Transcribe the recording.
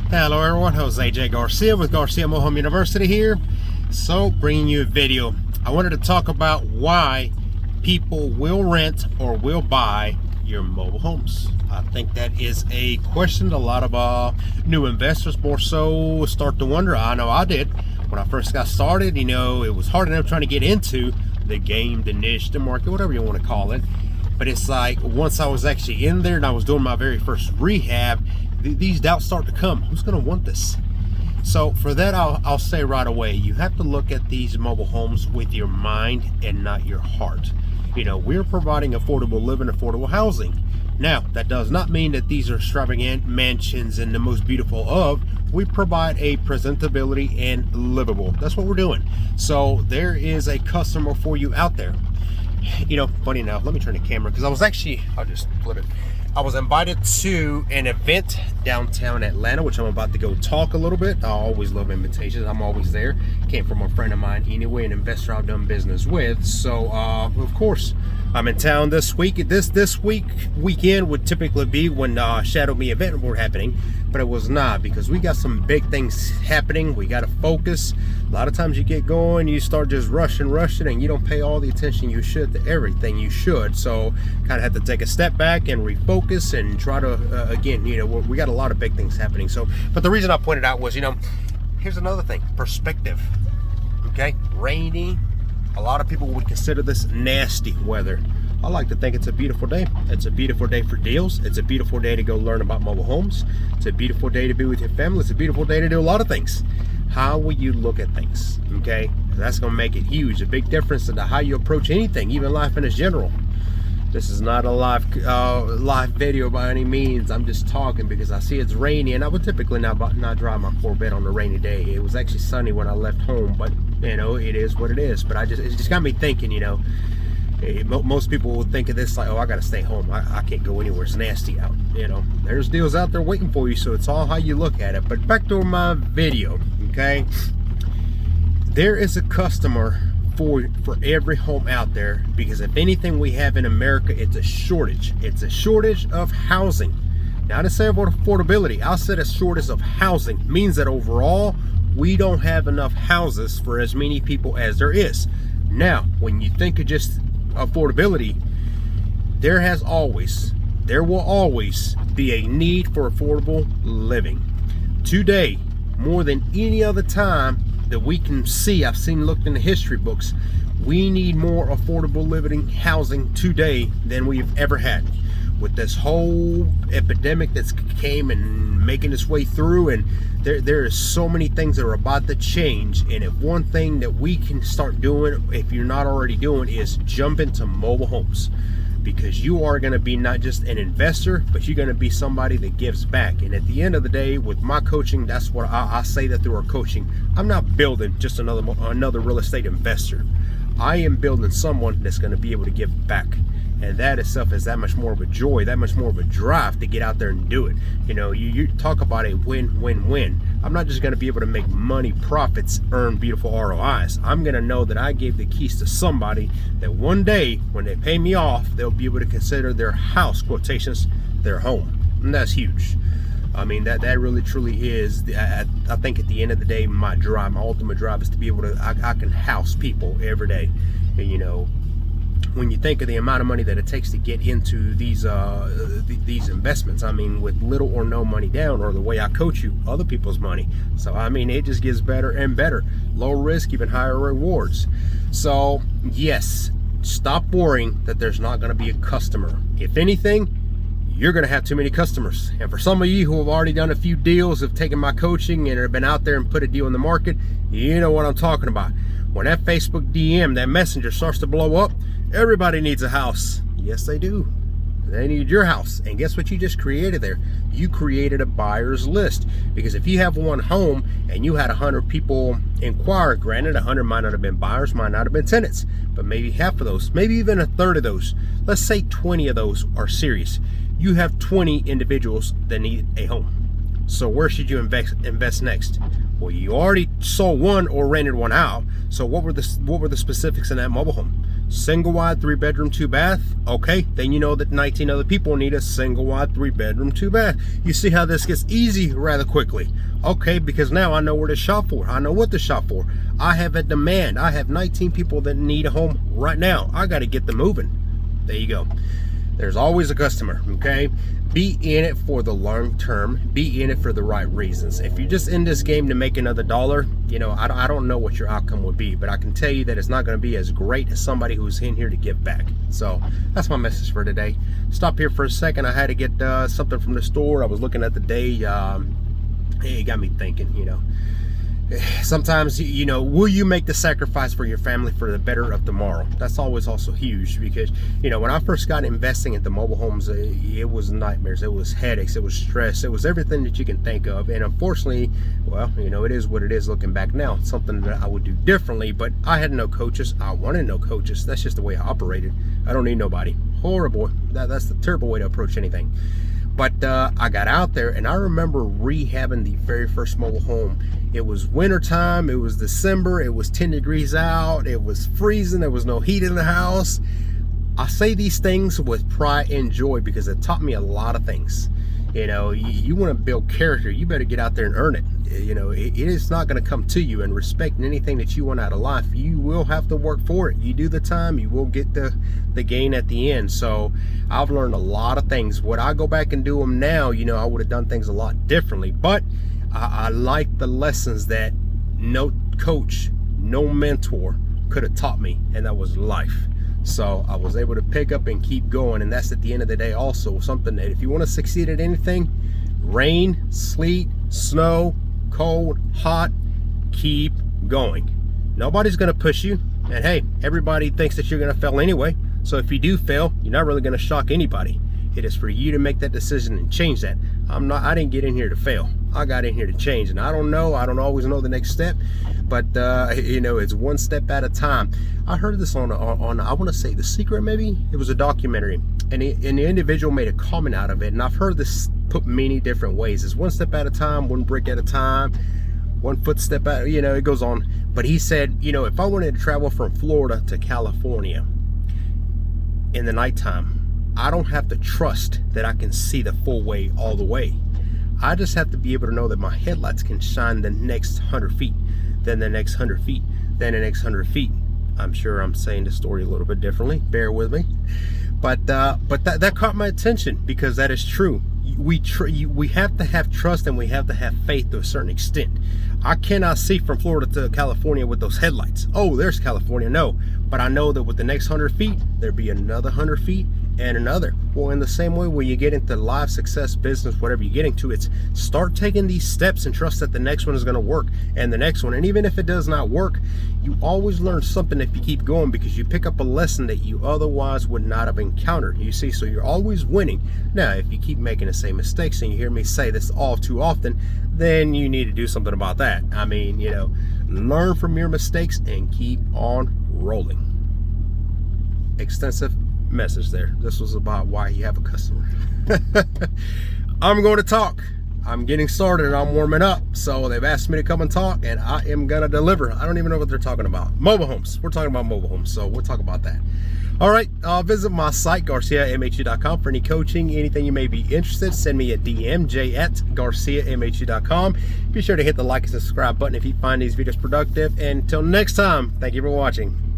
Hello everyone, Jose Garcia with Garcia Home University here. So bringing you a video. I wanted to talk about why people will rent or will buy your mobile homes. I think that is a question a lot of new investors more so start to wonder. I know I did when I first got started. It was hard enough trying to get into the game, the niche, the market, whatever you want to call it. But it's like once I was actually in there and I was doing my very first rehab, these doubts start to come. Who's going to want this? So for that, I'll say right away, you have to look at these mobile homes with your mind and not your heart. We're providing affordable living, affordable housing. Now, that does not mean that these are extravagant mansions and the most beautiful of. We provide a presentability and livable. That's what we're doing. So there is a customer for you out there. Funny enough, let me turn the camera because I'll just flip it. I was invited to an event downtown Atlanta, which I'm about to go talk a little bit. I always love invitations. I'm always there. Came from a friend of mine anyway, an investor I've done business with. So, of course, I'm in town this week. This weekend would typically be when Shadow Me event were happening, but it was not because we got some big things happening. We got to focus. A lot of times you get going, you start just rushing, and you don't pay all the attention you should to everything you should. So, kind of have to take a step back and refocus and try to again, we got a lot of big things happening. So, but the reason I pointed out was, here's another thing: perspective. Okay, rainy. A lot of people would consider this nasty weather. I like to think it's a beautiful day. It's a beautiful day for deals. It's a beautiful day to go learn about mobile homes. It's a beautiful day to be with your family. It's a beautiful day to do a lot of things. How will you look at things? Okay, that's going to make it huge. A big difference into how you approach anything, even life in its general. This is not a live video by any means. I'm just talking because I see it's rainy, and I would typically not drive my Corvette on a rainy day. It was actually sunny when I left home, but it is what it is. But it just got me thinking. Most people would think of this like, oh, I got to stay home. I can't go anywhere. It's nasty out. There's deals out there waiting for you. So it's all how you look at it. But back to my video. Okay, there is a customer for every home out there, because if anything we have in America, it's a shortage. It's a shortage of housing. Now, to say about affordability, I'll say a shortage of housing means that overall we don't have enough houses for as many people as there is. Now, when you think of just affordability, there will always be a need for affordable living. Today, more than any other time that we can see, looked in the history books, we need more affordable living housing today than we've ever had. With this whole epidemic that's came and making its way through, and there is so many things that are about to change. And if one thing that we can start doing, if you're not already doing, is jump into mobile homes, because you are going to be not just an investor, but you're going to be somebody that gives back. And at the end of the day, with my coaching, that's what I say that through our coaching, I'm not building just another real estate investor. I am building someone that's going to be able to give back. And that itself is that much more of a joy, that much more of a drive to get out there and do it. You talk about a win-win-win. I'm not just going to be able to make money, profits, earn beautiful ROIs. I'm going to know that I gave the keys to somebody that one day when they pay me off, they'll be able to consider their house, quotations, their home. And that's huge. I mean, that really truly is, I think at the end of the day, my drive, my ultimate drive is to be able to, I can house people every day. And, when you think of the amount of money that it takes to get into these investments, with little or no money down, or the way I coach you, other people's money. So, it just gets better and better. Low risk, even higher rewards. So, yes, stop worrying that there's not going to be a customer. If anything, you're going to have too many customers. And for some of you who have already done a few deals, have taken my coaching and have been out there and put a deal in the market, you know what I'm talking about. When that Facebook DM, that messenger starts to blow up, everybody needs a house. Yes, they do. They need your house. And guess what you just created there? You created a buyer's list. Because if you have one home and you had 100 people inquire, granted 100 might not have been buyers, might not have been tenants, but maybe half of those, maybe even a third of those, let's say 20 of those are serious. You have 20 individuals that need a home. So where should you invest next? Well, you already sold one or rented one out. So what were the specifics in that mobile home? Single wide, 3-bedroom, 2-bath. Okay, then you know that 19 other people need a single wide, 3-bedroom, 2-bath. You see how this gets easy rather quickly. Okay, because now I know where to shop for. I know what to shop for. I have a demand. I have 19 people that need a home right now. I got to get them moving. There you go. There's always a customer, okay? Be in it for the long term. Be in it for the right reasons. If you're just in this game to make another dollar, you know, I don't know what your outcome would be, but I can tell you that it's not going to be as great as somebody who's in here to give back. So that's my message for today. Stop here for a second. I had to get something from the store. I was looking at the day. It got me thinking, you know, sometimes, you know, will you make the sacrifice for your family for the better of tomorrow? That's always also huge, because, you know, when I first got investing into mobile homes, it was nightmares, it was headaches, it was stress, it was everything that you can think of. And unfortunately, well, you know, it is what it is looking back now. It's something that I would do differently, but I had no coaches. I wanted no coaches. That's just the way I operated. I don't need nobody. Horrible. That's the terrible way to approach anything. But I got out there, and I remember rehabbing the very first mobile home. It was winter time, it was December, it was 10 degrees out, it was freezing, there was no heat in the house. I say these things with pride and joy because it taught me a lot of things. You know, you want to build character, you better get out there and earn it. You know, it is not going to come to you. And respecting anything that you want out of life, you will have to work for it. You do the time, you will get the gain at the end. So I've learned a lot of things. Would I go back and do them now? You know, I would have done things a lot differently. But I like the lessons that no coach, no mentor could have taught me, and that was life. So I was able to pick up and keep going. And that's at the end of the day also something that if you want to succeed at anything, rain, sleet, snow, cold, hot, keep going. Nobody's going to push you. And hey, everybody thinks that you're going to fail anyway. So if you do fail, you're not really going to shock anybody. It is for you to make that decision and change that. I didn't get in here to fail. I got in here to change. And I don't always know the next step, but you know, it's one step at a time. I heard this on I want to say The Secret, maybe. It was a documentary, and the individual made a comment out of it, and I've heard this put many different ways. It's one step at a time, one brick at a time, one footstep at, you know, it goes on. But he said, you know, if I wanted to travel from Florida to California in the nighttime, I don't have to trust that I can see the full way all the way. I just have to be able to know that my headlights can shine the next 100 feet, then the next 100 feet, then the next 100 feet. I'm sure I'm saying the story a little bit differently. Bear with me. But that caught my attention, because that is true. We have to have trust, and we have to have faith to a certain extent. I cannot see from Florida to California with those headlights. Oh, there's California. No, but I know that with the next 100 feet, there'll be another 100 feet and another. Well, in the same way, when you get into life, success, business, whatever you're getting to, it's start taking these steps and trust that the next one is going to work, and the next one. And even if it does not work, you always learn something if you keep going, because you pick up a lesson that you otherwise would not have encountered. You see, so you're always winning. Now, if you keep making the same mistakes, and you hear me say this all too often, then you need to do something about that. I mean, you know, learn from your mistakes and keep on rolling. Extensive message there. This was about why you have a customer. I'm going to talk. I'm getting started and I'm warming up. So they've asked me to come and talk, and I am going to deliver. I don't even know what they're talking about. Mobile homes. We're talking about mobile homes. So we'll talk about that. All right. Visit my site, GarciaMHU.com, for any coaching, anything you may be interested. Send me a DM, j@GarciaMHU.com. Be sure to hit the like and subscribe button if you find these videos productive. And until next time, thank you for watching.